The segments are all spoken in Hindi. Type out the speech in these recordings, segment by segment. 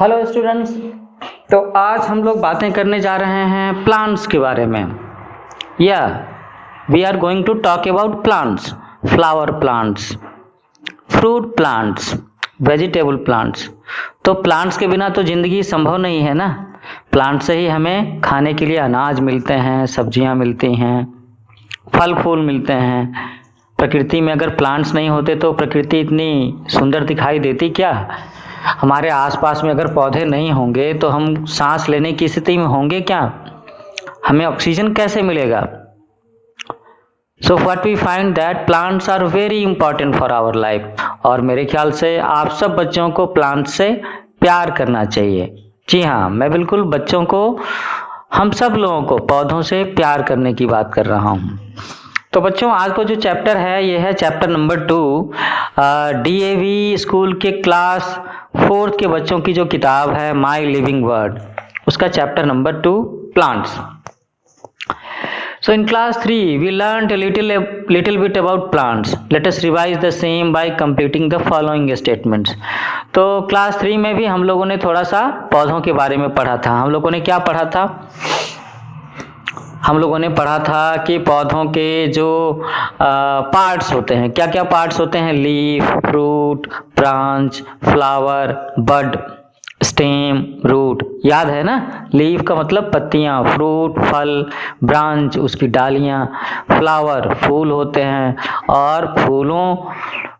Hello students. तो आज हम लोग बातें करने जा रहे हैं प्लांट्स के बारे में। We are going to talk about plants, flower plants, fruit plants, vegetable plants. तो प्लांट्स के बिना तो जिंदगी संभव नहीं है ना। प्लांट से ही हमें खाने के लिए अनाज मिलते हैं, सब्जियां मिलती हैं, फल फूल मिलते हैं। प्रकृति में अगर प्लांट्स नहीं होते तो प्रकृति इतनी सुंदर दिखाई देती क्या। हमारे आसपास में अगर पौधे नहीं होंगे तो हम सांस लेने की स्थिति में होंगे क्या, हमें ऑक्सीजन कैसे मिलेगा। So what we find that plants are very important for our life. और मेरे ख्याल से आप सब बच्चों को प्लांट से प्यार करना चाहिए। जी हाँ, मैं बिल्कुल बच्चों को, हम सब लोगों को पौधों से प्यार करने की बात कर रहा हूँ। तो बच्चों, आज का जो चैप्टर है ये है चैप्टर नंबर 2। DAV स्कूल के क्लास 4th के बच्चों की जो किताब है माई लिविंग वर्ड, उसका chapter number 2 plants. So in class 3 we learned a little bit about plants. Let us revise the same by completing the following statements. तो क्लास 3 में भी हम लोगों ने थोड़ा सा पौधों के बारे में पढ़ा था। हम लोगों ने क्या पढ़ा था? हम लोगों ने पढ़ा था कि पौधों के जो पार्ट्स होते हैं, क्या क्या पार्ट्स होते हैं? Leaf, fruit, branch, flower, bud, stem, root. याद है ना? लीफ का मतलब पत्तियां, फ्रूट फल, ब्रांच उसकी डालियां, फ्लावर फूल होते हैं। और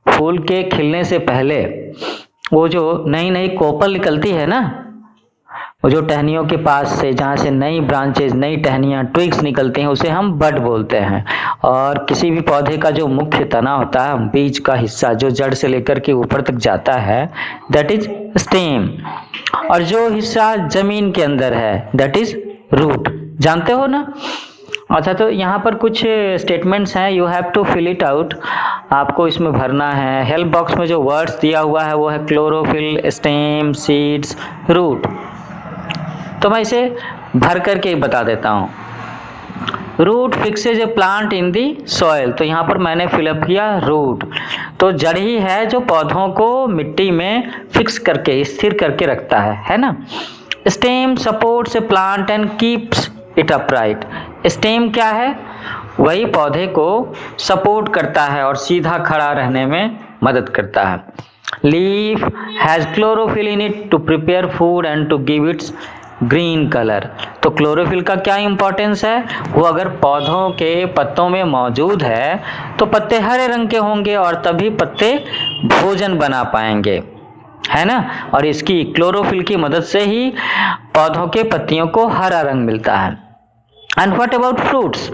फूल के खिलने से पहले वो जो नई नई कोपल निकलती है ना, वो जो टहनियों के पास से, जहाँ से नई ब्रांचेज, नई टहनियाँ, ट्विग्स निकलते हैं, उसे हम बड बोलते हैं। और किसी भी पौधे का जो मुख्य तना होता है, बीज का हिस्सा जो जड़ से लेकर के ऊपर तक जाता है, दैट इज स्टेम। और जो हिस्सा जमीन के अंदर है, दैट इज रूट। जानते हो ना? अच्छा, तो यहाँ पर कुछ स्टेटमेंट्स हैं, you have to fill it out. आपको इसमें भरना है। हेल्प बॉक्स में जो वर्ड्स दिया हुआ है वो है क्लोरोफिल, स्टेम, सीड्स, रूट। तो मैं इसे भर करके बता देता हूँ। Root fixes a plant in the soil. तो यहाँ पर मैंने फिलअप किया रूट। तो जड़ ही है जो पौधों को मिट्टी में फिक्स करके, स्थिर करके रखता है ना। Stem supports A plant and keeps it upright. Stem क्या है? वही पौधे को सपोर्ट करता है और सीधा खड़ा रहने में मदद करता है। Leaf has chlorophyll in it to prepare food and to give its green colour. तो क्लोरोफिल का क्या इंपॉर्टेंस है? वो अगर पौधों के पत्तों में मौजूद है तो पत्ते हरे रंग के होंगे और तभी पत्ते भोजन बना पाएंगे, है ना। और इसकी क्लोरोफिल की मदद से ही पौधों के पत्तियों को हरा रंग मिलता है। And what about fruits?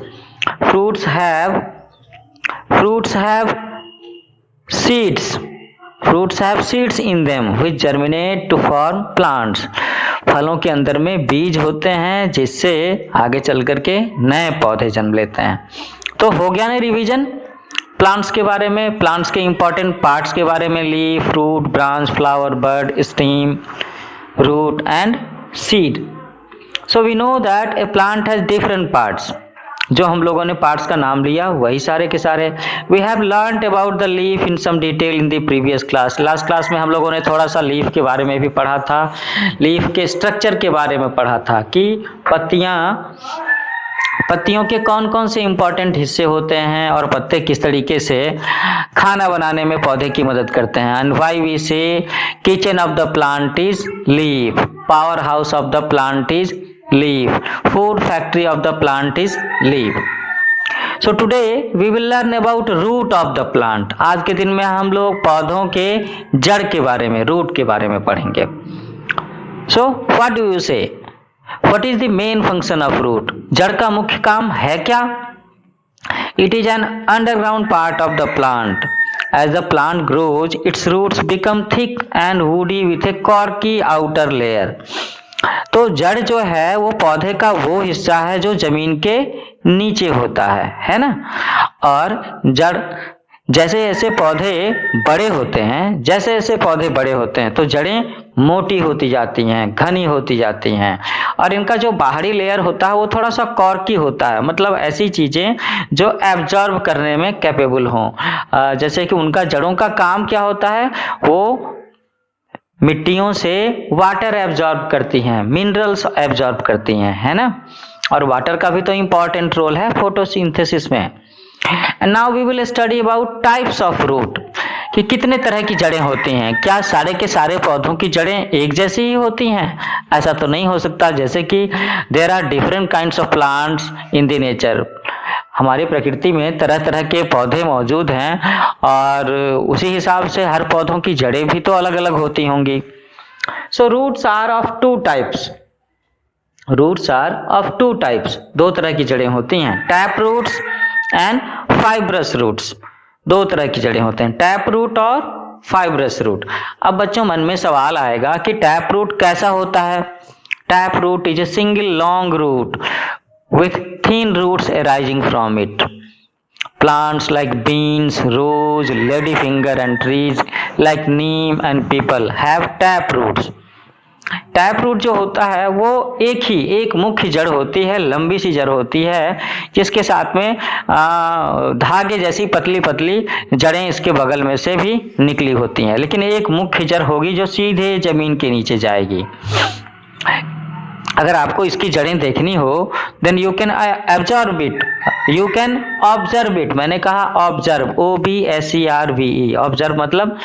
Fruits have seeds. Fruits have seeds in them which germinate to form plants. फलों के अंदर में बीज होते हैं जिससे आगे चल करके नए पौधे जन्म लेते हैं। तो हो गया ना रिवीजन प्लांट्स के बारे में, प्लांट्स के इंपॉर्टेंट पार्ट्स के बारे में। Leaf, fruit, branch, flower, bud, stem, root and seed. So we know that a plant has different parts. जो हम लोगों ने पार्ट्स का नाम लिया वही सारे के सारे। We have learned about the leaf in some detail in the previous class. Last class में हम लोगों ने थोड़ा सा लीफ के बारे में भी पढ़ा था। लीफ के स्ट्रक्चर के बारे में पढ़ा था कि पत्तियों के कौन कौन से इंपॉर्टेंट हिस्से होते हैं और पत्ते किस तरीके से खाना बनाने में पौधे की मदद करते हैं। एंड व्हाई वी से kitchen of the plant is leaf, power house of the plant is leaf, food factory of the plant is leaf. So today we will learn about root of the plant. आज के दिन में हम लोग पौधों के जड़ के बारे में, रूट के बारे में पढ़ेंगे। So what do you say? What is the main function of root? जड़ का मुख्य काम है क्या? It is an underground part of the plant. As the plant grows, its roots become thick and woody with a corky outer layer. तो जड़ जो है वो पौधे का वो हिस्सा है जो जमीन के नीचे होता है ना। और जड़ जैसे जैसे पौधे बड़े होते हैं, तो जड़ें मोटी होती जाती हैं, घनी होती जाती हैं। और इनका जो बाहरी लेयर होता है वो थोड़ा सा कॉर्की होता है, मतलब ऐसी चीजें जो एब्जॉर्ब करने में कैपेबल हों। जैसे कि उनका जड़ों का काम क्या होता है? वो मिट्टियों से वाटर एब्जॉर्ब करती हैं, मिनरल्स एब्जॉर्ब करती हैं, है ना। और वाटर का भी तो इंपॉर्टेंट रोल है फोटोसिंथेसिस में। And now we will study about types of root, कि कितने तरह की जड़ें होती हैं। क्या सारे के सारे पौधों की जड़ें एक जैसी ही होती हैं? ऐसा तो नहीं हो सकता, जैसे कि there are different kinds of plants in the nature. हमारी प्रकृति में तरह तरह के पौधे मौजूद हैं और उसी हिसाब से हर पौधों की जड़ें भी तो अलग अलग होती होंगी। So roots are of two types, roots are of two types, दो तरह की जड़ें होती हैं, tap roots and fibrous roots. दो तरह की जड़ें होते हैं, टैप रूट और फाइब्रस रूट। अब बच्चों मन में सवाल आएगा कि टैप रूट कैसा होता है? Tap root is a single long root with thin roots arising from it. Plants like beans, rose, ladyfinger and trees like neem and people have tap roots. Tap root जो होता है वो एक मुख्य जड़ होती है, लंबी सी जड़ होती है, जिसके साथ में धागे जैसी पतली पतली जड़ें इसके बगल में से भी निकली होती हैं, लेकिन एक मुख्य जड़ होगी जो सीधे जमीन के नीचे जाएगी। अगर आपको इसकी जड़ें देखनी हो then you can observe it, you can observe it. मैंने कहा ऑब्जर्व, OBSERVE, ऑब्जर्व मतलब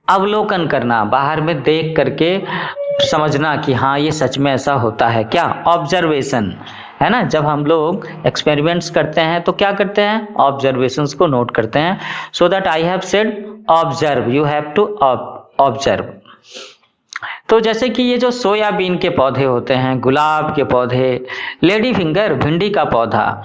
अवलोकन करना, बाहर में देख करके समझना कि हाँ ये सच में ऐसा होता है क्या, ऑब्जर्वेशन, है ना। जब हम लोग एक्सपेरिमेंट्स करते हैं तो क्या करते हैं? ऑब्जर्वेशंस को नोट करते हैं। So that I have said observe, you have to observe. तो जैसे कि ये जो सोयाबीन के पौधे होते हैं, गुलाब के पौधे, लेडी फिंगर भिंडी का पौधा,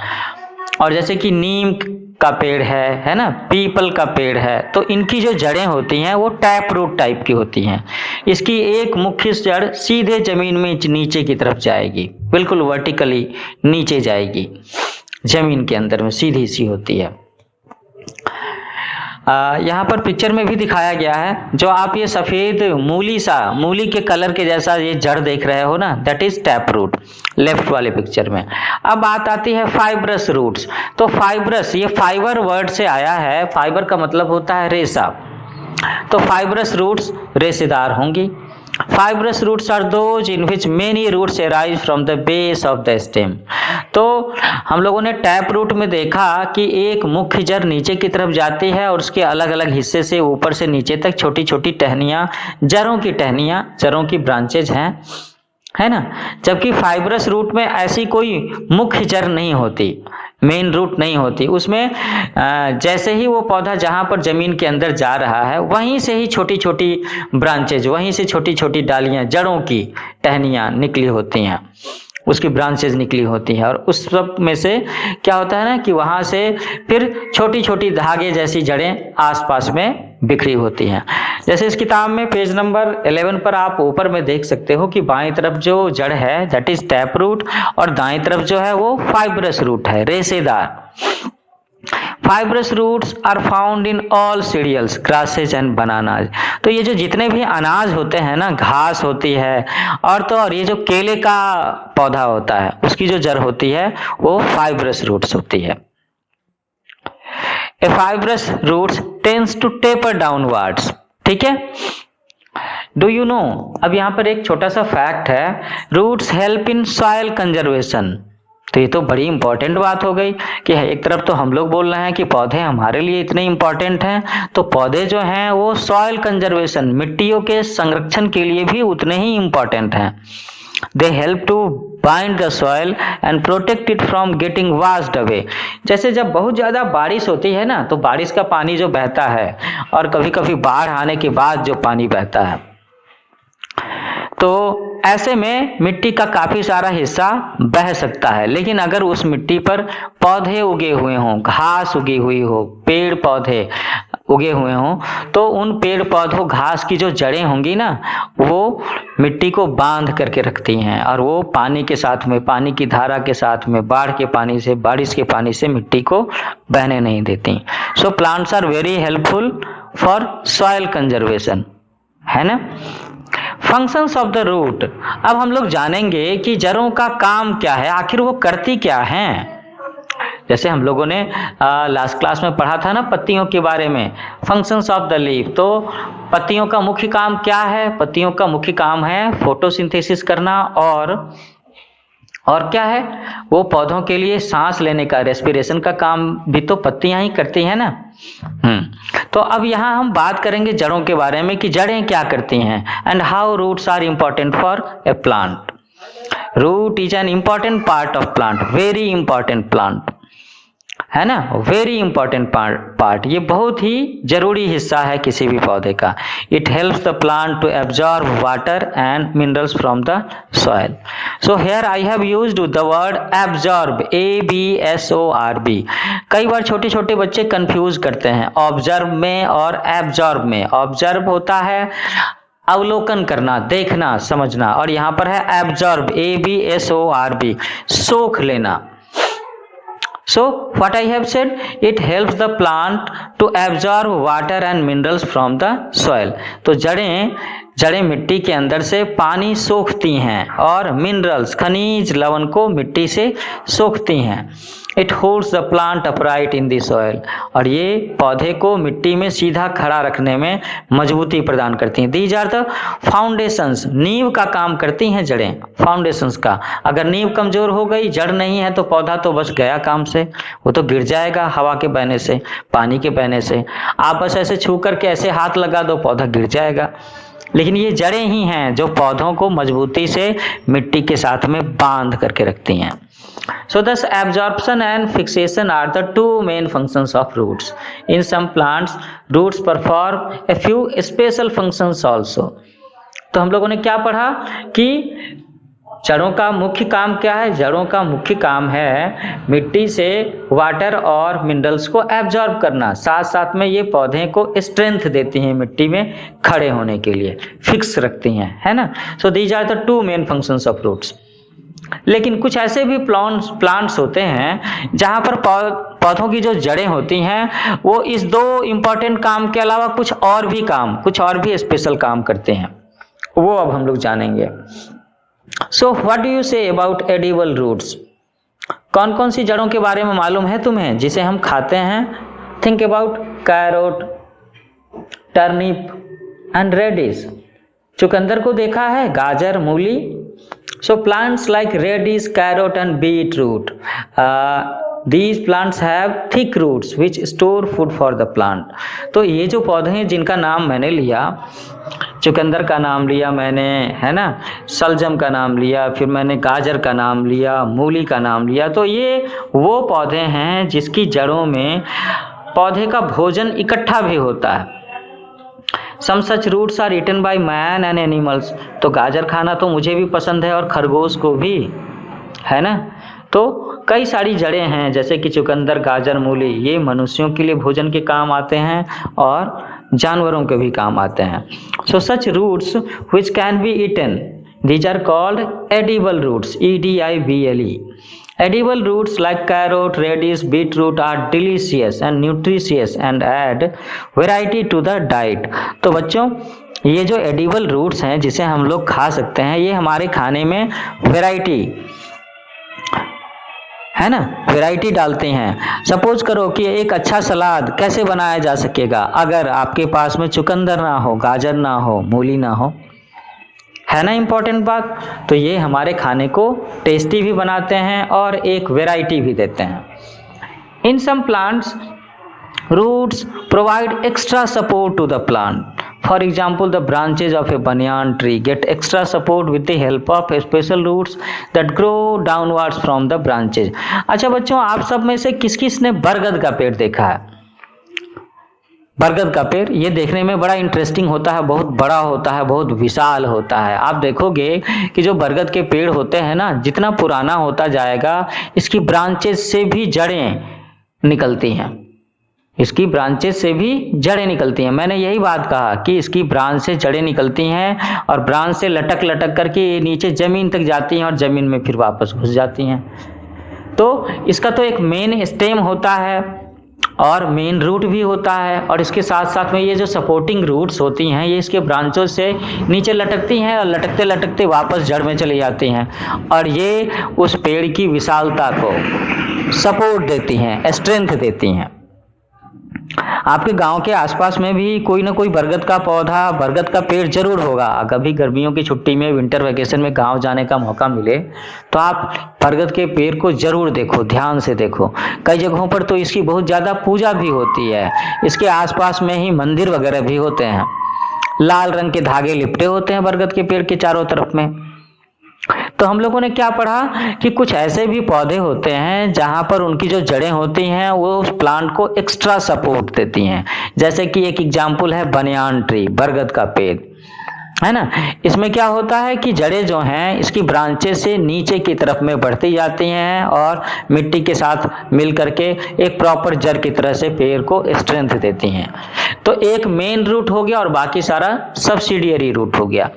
और जैसे कि नीम का पेड़ है ना, पीपल का पेड़ है, तो इनकी जो जड़ें होती हैं वो टैप रूट टाइप की होती हैं। इसकी एक मुख्य जड़ सीधे जमीन में नीचे की तरफ जाएगी, बिल्कुल वर्टिकली नीचे जाएगी, जमीन के अंदर में सीधी सी होती है। यहाँ पर पिक्चर में भी दिखाया गया है, जो आप ये सफेद मूली के कलर के जैसा ये जड़ देख रहे हो ना, that is tap root, left वाले पिक्चर में। अब बात आती है फाइब्रस रूट्स। तो फाइब्रस ये फाइबर वर्ड से आया है, फाइबर का मतलब होता है रेशा, तो फाइब्रस रूट्स रेशेदार होंगी। Fibrous roots are those in which many roots arise from the base of the stem. तो हम लोगों ने टैप रूट में देखा कि एक मुख्य जड़ नीचे की तरफ जाती है और उसके अलग अलग हिस्से से ऊपर से नीचे तक छोटी छोटी टहनियाँ, जड़ों की ब्रांचेज हैं, है ना। जबकि फाइब्रस रूट में ऐसी कोई मुख्य जड़ नहीं होती, मेन रूट नहीं होती, उसमें जैसे ही वो पौधा जहाँ पर जमीन के अंदर जा रहा है वहीं से ही छोटी छोटी ब्रांचेज, वहीं से छोटी छोटी डालियाँ, जड़ों की टहनियाँ निकली होती हैं, उसकी ब्रांचेज निकली होती हैं, और उस सब में से क्या होता है ना कि वहाँ से फिर छोटी छोटी धागे जैसी जड़ें आसपास में बिखरी होती हैं। जैसे इस किताब में पेज नंबर 11 पर आप ऊपर में देख सकते हो कि बाएं तरफ जो जड़ है दैट इज टैप रूट, और दाएं तरफ जो है वो फाइब्रस रूट है, रेशेदार। Fibrous roots are found in all cereals, grasses and bananas. तो ये जो जितने भी अनाज होते हैं ना, घास होती है, और ये जो केले का पौधा होता है उसकी जो जड़ होती है वो फाइब्रस रूट्स होती है। A fibrous roots tends to taper downwards, ठीक है। Do you know, अब यहाँ पर एक छोटा सा फैक्ट है, roots help in soil conservation। तो ये तो बड़ी इंपॉर्टेंट बात हो गई कि एक तरफ तो हम लोग बोल रहे हैं कि पौधे हमारे लिए इतने इंपॉर्टेंट हैं, तो पौधे जो हैं वो सॉइल कंजर्वेशन, मिट्टियों के संरक्षण के लिए भी उतने ही इंपॉर्टेंट हैं। They help to bind the soil and protect it from getting washed away। जैसे जब बहुत ज़्यादा बारिश होती है ना, तो बारिश का पानी जो बहता है और कभी कभी बाढ़ आने के बाद जो पानी बहता है, तो ऐसे में मिट्टी का काफी सारा हिस्सा बह सकता है। लेकिन अगर उस मिट्टी पर पौधे उगे हुए हों, घास उगी हुई हो, पेड़ पौधे उगे हुए हों, तो उन पेड़ पौधों घास की जो जड़ें होंगी ना, वो मिट्टी को बांध करके रखती हैं, और वो पानी के साथ में, पानी की धारा के साथ में, बाढ़ के पानी से, बारिश के पानी से मिट्टी को बहने नहीं देती। So plants are very helpful for soil conservation, है ना। फंक्शंस ऑफ द रूट, अब हम लोग जानेंगे कि जड़ों का काम क्या है, आखिर वो करती क्या हैं। जैसे हम लोगों ने लास्ट क्लास में पढ़ा था ना पत्तियों के बारे में, फंक्शंस ऑफ द लीफ। तो पत्तियों का मुख्य काम क्या है? पत्तियों का मुख्य काम है फोटोसिंथेसिस करना, और क्या है, वो पौधों के लिए सांस लेने का, रेस्पिरेशन का काम भी तो पत्तियां ही करती हैं ना। तो अब यहाँ हम बात करेंगे जड़ों के बारे में कि जड़ें क्या करती हैं, and how roots are important for a plant. Root is an important part of plant, very important plant, है ना, वेरी इंपॉर्टेंट पार्ट। ये बहुत ही जरूरी हिस्सा है किसी भी पौधे का। It helps the plant to absorb water and minerals from the soil. So here I have used the word absorb, ABSORB। कई बार छोटे छोटे बच्चे कंफ्यूज करते हैं ऑब्जर्व में और एब्जॉर्ब में। ऑब्जर्व होता है अवलोकन करना, देखना, समझना, और यहाँ पर है एब्जॉर्ब, ABSORB, सोख लेना। So what I have said, it helps the plant to absorb water and minerals from the soil। तो जड़ें मिट्टी के अंदर से पानी सोखती हैं और मिनरल्स, खनिज लवण को मिट्टी से सोखती हैं। It holds the plant upright in the soil, और ये पौधे को मिट्टी में सीधा खड़ा रखने में मजबूती प्रदान करती हैं। दीज आर द फाउंडेशंस, नींव का काम करती हैं जड़ें, फाउंडेशंस का। अगर नींव कमजोर हो गई, जड़ नहीं है, तो पौधा तो बस गया काम से, वो तो गिर जाएगा हवा के बहने से, पानी के बहने से। आप बस ऐसे छू करके ऐसे हाथ लगा दो, पौधा गिर जाएगा। लेकिन ये जड़ें ही हैं जो पौधों को मजबूती से मिट्टी के साथ में बांध करके रखती हैं। So thus absorption and fixation are the two main functions of roots. In some plants, roots perform a few special functions also. तो हम लोगों ने क्या पढ़ा कि जड़ों का मुख्य काम क्या है? जड़ों का मुख्य काम है मिट्टी से वाटर और मिनरल्स को एब्जॉर्ब करना, साथ साथ में ये पौधे को स्ट्रेंथ देती हैं, मिट्टी में खड़े होने के लिए फिक्स रखती हैं, है ना। So these are the two main functions of roots. लेकिन कुछ ऐसे भी प्लांट्स होते हैं जहां पर पौधों की जो जड़ें होती हैं वो इस दो इंपॉर्टेंट काम के अलावा कुछ और भी स्पेशल काम करते हैं, वो अब हम लोग जानेंगे। So what do you say about edible roots? कौन कौन सी जड़ों के बारे में मालूम है तुम्हें जिसे हम खाते हैं? Think about carrot, turnip and radish. चुकंदर को देखा है, गाजर, मूली। So plants like radish, carrot and beetroot, these plants have thick roots which store food for the plant। तो ये जो पौधे हैं जिनका नाम मैंने लिया, चुकंदर का नाम लिया मैंने, है ना, सलजम का नाम लिया, फिर मैंने गाजर का नाम लिया, मूली का नाम लिया, तो ये वो पौधे हैं जिसकी जड़ों में पौधे का भोजन इकट्ठा भी होता है। Some such roots are eaten by man and animals। तो गाजर खाना तो मुझे भी पसंद है और खरगोश को भी, है ना। तो कई सारी जड़ें हैं जैसे कि चुकंदर, गाजर, मूली, ये मनुष्यों के लिए भोजन के काम आते हैं और जानवरों के भी काम आते हैं। So such roots which can be eaten, these are called edible roots, EDIBLE। Edible roots like carrot, radish, beetroot are delicious and nutritious and add variety to the diet। तो बच्चों ये जो edible roots हैं जिसे हम लोग खा सकते हैं, ये हमारे खाने में वैरायटी, है ना, वैरायटी डालते हैं। सपोज करो कि एक अच्छा सलाद कैसे बनाया जा सकेगा अगर आपके पास में चुकंदर ना हो, गाजर ना हो, मूली ना हो, है ना इम्पोर्टेंट बात। तो ये हमारे खाने को टेस्टी भी बनाते हैं और एक वैरायटी भी देते हैं। In some plants roots provide extra support to the plant. For example the branches of a banyan tree get extra support with the help of special roots that grow downwards from the branches. अच्छा बच्चों, आप सब में से किस किस ने बरगद का पेड़ देखा है? बरगद का पेड़ ये देखने में बड़ा इंटरेस्टिंग होता है, बहुत बड़ा होता है, बहुत विशाल होता है। आप देखोगे कि जो बरगद के पेड़ होते हैं ना, जितना पुराना होता जाएगा इसकी ब्रांचेज से भी जड़ें निकलती हैं, इसकी ब्रांचेज से भी जड़ें निकलती हैं। मैंने यही बात कहा कि इसकी ब्रांच से जड़ें निकलती हैं और ब्रांच से लटक लटक करके नीचे जमीन तक जाती हैं और जमीन में फिर वापस घुस जाती हैं। तो इसका तो एक मेन स्टेम होता है और मेन रूट भी होता है, और इसके साथ साथ में ये जो सपोर्टिंग रूट्स होती हैं ये इसके ब्रांचों से नीचे लटकती हैं और लटकते लटकते वापस जड़ में चली जाती हैं, और ये उस पेड़ की विशालता को सपोर्ट देती हैं, स्ट्रेंथ देती हैं। आपके गांव के आसपास में भी कोई ना कोई बरगद का पौधा, बरगद का पेड़ जरूर होगा। कभी गर्मियों की छुट्टी में, विंटर वेकेशन में गांव जाने का मौका मिले तो आप बरगद के पेड़ को जरूर देखो, ध्यान से देखो। कई जगहों पर तो इसकी बहुत ज्यादा पूजा भी होती है। इसके आसपास में ही मंदिर वगैरह भी होते हैं। लाल रंग के धागे लिपटे होते हैं बरगद के पेड़ के चारों तरफ में। तो हम लोगों ने क्या पढ़ा कि कुछ ऐसे भी पौधे होते हैं जहां पर उनकी जो जड़ें होती हैं वो उस प्लांट को एक्स्ट्रा सपोर्ट देती हैं। जैसे कि एक एग्जाम्पल है बनियान ट्री, बरगद का पेड़, है ना। इसमें क्या होता है कि जड़ें जो हैं इसकी ब्रांचेस से नीचे की तरफ में बढ़ती जाती हैं और मिट्टी के साथ मिल करके एक प्रॉपर जड़ की तरह से पेड़ को स्ट्रेंथ देती हैं। तो एक मेन रूट हो गया और बाकी सारा सब्सिडियरी रूट हो गया।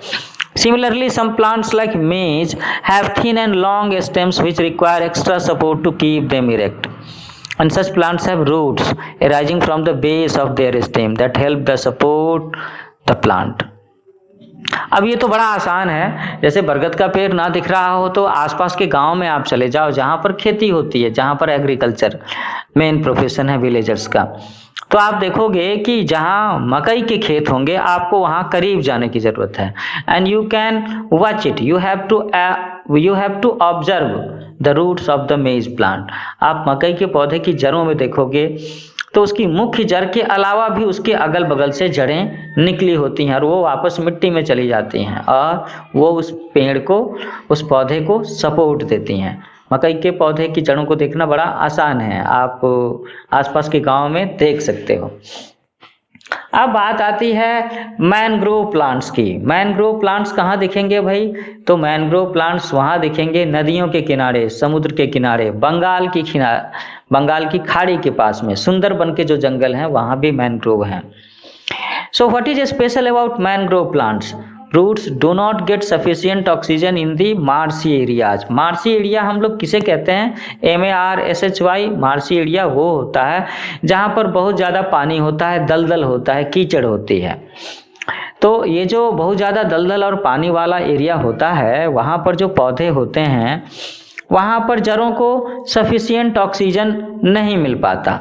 Similarly, some plants like maize have thin and long stems which require extra support to keep them erect. And such plants have roots arising from the base of their stem that help the support the plant. अब ये तो बड़ा आसान है। जैसे बरगद का पेड़ ना दिख रहा हो तो आसपास के गांव में आप चले जाओ जहां पर खेती होती है, जहां पर एग्रीकल्चर मेन प्रोफेशन है विलेजर्स का। तो आप देखोगे कि जहां मकई के खेत होंगे आपको वहां करीब जाने की जरूरत है। And you can watch it, you have to observe the roots of the maize plant. आप मकई के पौधे की जड़ों में देखोगे तो उसकी मुख्य जड़ के अलावा भी उसके अगल बगल से जड़ें निकली होती हैं और वो वापस मिट्टी में चली जाती हैं और वो उस पेड़ को, उस पौधे को सपोर्ट देती हैं। मकई के पौधे की जड़ों को देखना बड़ा आसान है, आप आसपास के गांव में देख सकते हो। अब बात आती है मैनग्रोव प्लांट्स की। मैनग्रोव प्लांट्स कहाँ दिखेंगे भाई? तो मैनग्रोव प्लांट्स वहां दिखेंगे नदियों के किनारे, समुद्र के किनारे, बंगाल की खाड़ी के पास में, सुंदरबन के जो जंगल हैं वहां भी मैनग्रोव हैं। So what is special about mangrove plants? Roots do not get sufficient oxygen in the marshy areas. Marshy area हम लोग किसे कहते हैं? MARSHY। मार्शी एरिया वो होता है जहां पर बहुत ज्यादा पानी होता है, दलदल होता है, कीचड़ होती है। तो ये जो बहुत ज्यादा दलदल और पानी वाला एरिया होता है वहां पर जो पौधे होते हैं वहां पर जड़ों को सफिशिएंट ऑक्सीजन नहीं मिल पाता।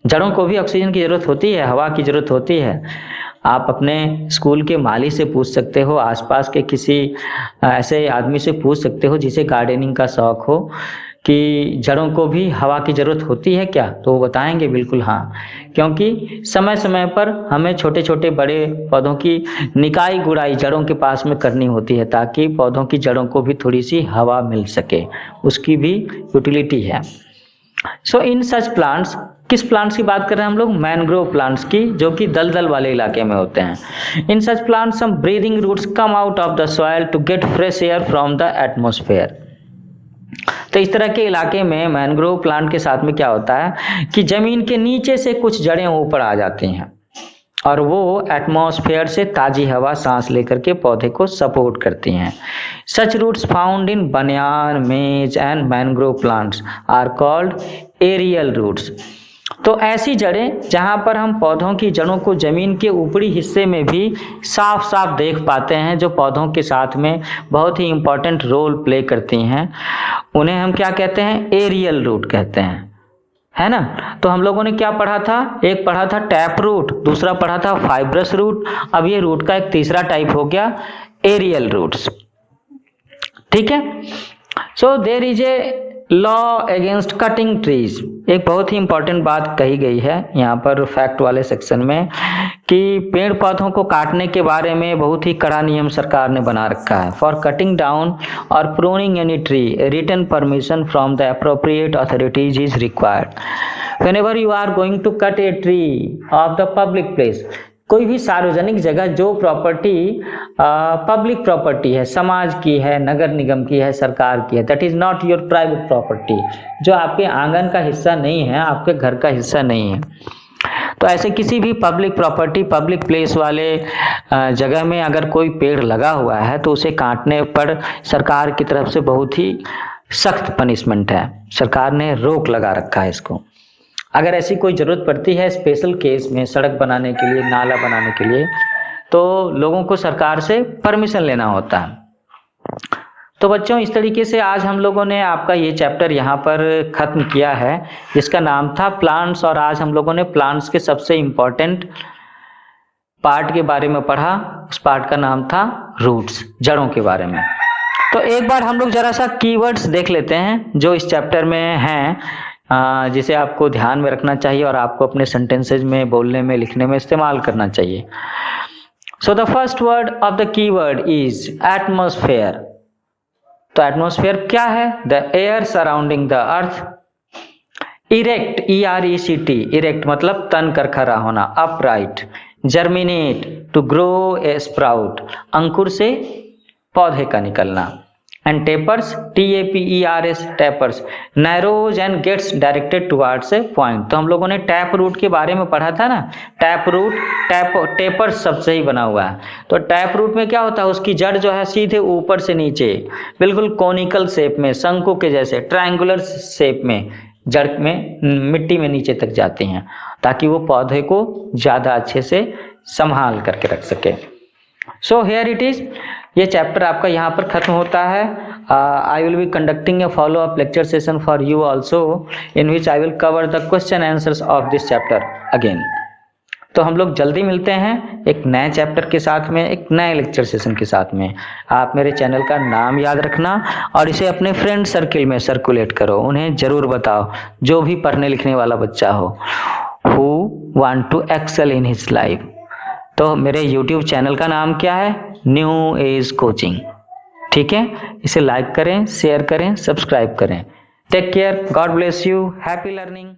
जड़ों को भी ऑक्सीजन की जरूरत होती है, हवा की जरूरत होती है। आप अपने स्कूल के माली से पूछ सकते हो, आसपास के किसी ऐसे आदमी से पूछ सकते हो जिसे गार्डनिंग का शौक हो कि जड़ों को भी हवा की जरूरत होती है क्या, तो वो बताएंगे बिल्कुल हाँ। क्योंकि समय समय पर हमें छोटे छोटे बड़े पौधों की निकाई गुड़ाई जड़ों के पास में करनी होती है ताकि पौधों की जड़ों को भी थोड़ी सी हवा मिल सके, उसकी भी यूटिलिटी है। सो इन सच प्लांट्स, किस प्लांट्स की बात कर रहे हैं हम लोग? मैनग्रोव प्लांट्स की, जो कि दलदल वाले इलाके में होते हैं। In such plants some breathing roots come out of the soil to get fresh air from the atmosphere. तो इस तरह के इलाके में मैनग्रोव प्लांट के साथ में क्या होता है कि जमीन के नीचे से कुछ जड़ें ऊपर आ जाती हैं और वो एटमॉस्फेयर से ताजी हवा सांस लेकर के पौधे को सपोर्ट करती हैं। सच roots found in banyan, maize and mangrove plants are called aerial roots. तो ऐसी जड़ें जहां पर हम पौधों की जड़ों को जमीन के ऊपरी हिस्से में भी साफ साफ देख पाते हैं, जो पौधों के साथ में बहुत ही इंपॉर्टेंट रोल प्ले करती हैं, उन्हें हम क्या कहते हैं? एरियल रूट कहते हैं, है ना। तो हम लोगों ने क्या पढ़ा था? एक पढ़ा था टैप रूट, दूसरा पढ़ा था फाइब्रस रूट, अब ये रूट का एक तीसरा टाइप हो गया एरियल रूट्स। ठीक है। So there is a law against cutting trees. एक बहुत ही इंपॉर्टेंट बात कही गई है यहाँ पर फैक्ट वाले सेक्शन में कि पेड़ पौधों को काटने के बारे में बहुत ही कड़ा नियम सरकार ने बना रखा है। फॉर कटिंग डाउन और pruning any tree written permission from the appropriate authorities is required. Whenever you are going to cut a tree of the public place, कोई भी सार्वजनिक जगह जो प्रॉपर्टी पब्लिक प्रॉपर्टी है, समाज की है, नगर निगम की है, सरकार की है, that is not your private property, जो आपके आंगन का हिस्सा नहीं है, आपके घर का हिस्सा नहीं है। तो ऐसे किसी भी पब्लिक प्रॉपर्टी, पब्लिक प्लेस वाले जगह में अगर कोई पेड़ लगा हुआ है तो उसे काटने पर सरकार की तरफ से बहुत ही सख्त पनिशमेंट है। सरकार ने रोक लगा रखा है इसको। अगर ऐसी कोई जरूरत पड़ती है स्पेशल केस में, सड़क बनाने के लिए, नाला बनाने के लिए, तो लोगों को सरकार से परमिशन लेना होता है। तो बच्चों इस तरीके से आज हम लोगों ने आपका ये चैप्टर यहाँ पर खत्म किया है जिसका नाम था प्लांट्स, और आज हम लोगों ने प्लांट्स के सबसे इम्पोर्टेंट पार्ट के बारे में पढ़ा। उस पार्ट का नाम था रूट्स, जड़ों के बारे में। तो एक बार हम लोग जरा सा कीवर्ड्स देख लेते हैं जो इस चैप्टर में हैं, जिसे आपको ध्यान में रखना चाहिए और आपको अपने सेंटेंसेज में, बोलने में, लिखने में इस्तेमाल करना चाहिए। So the first word of the keyword is atmosphere. तो एटमॉस्फेयर क्या है? The air surrounding the earth. Erect, ERECT, erect मतलब तन कर खड़ा होना, upright. Germinate, to grow a sprout, अंकुर से पौधे का निकलना। And tapers, TAPERS, tapers, narrows and gets directed towards a point. तो हम लोगों ने टैप रूट के बारे में पढ़ा था ना, टैप रूट, टेपर्स सबसे ही बना हुआ है। तो टैप रूट में क्या होता है, उसकी जड़ जो है सीधे ऊपर से नीचे बिल्कुल कोनिकल शेप में, शंकु के जैसे ट्रायंगुलर शेप में जड़ में मिट्टी में नीचे तक जाती हैं ताकि वो पौधे को ज्यादा अच्छे से संभाल करके रख सके। सो हियर इट इज, ये चैप्टर आपका यहाँ पर खत्म होता है। I will be conducting A follow up lecture session for you also in which I will cover the question answers of this chapter again. तो हम लोग जल्दी मिलते हैं एक नए चैप्टर के साथ में, एक नए लेक्चर सेशन के साथ में। आप मेरे चैनल का नाम याद रखना और इसे अपने फ्रेंड सर्किल में सर्कुलेट करो, उन्हें जरूर बताओ जो भी पढ़ने लिखने वाला बच्चा हो, who want to excel in his life. तो मेरे YouTube चैनल का नाम क्या है? New Age Coaching. ठीक है, इसे लाइक करें, शेयर करें, सब्सक्राइब करें। Take care, God bless you, happy learning.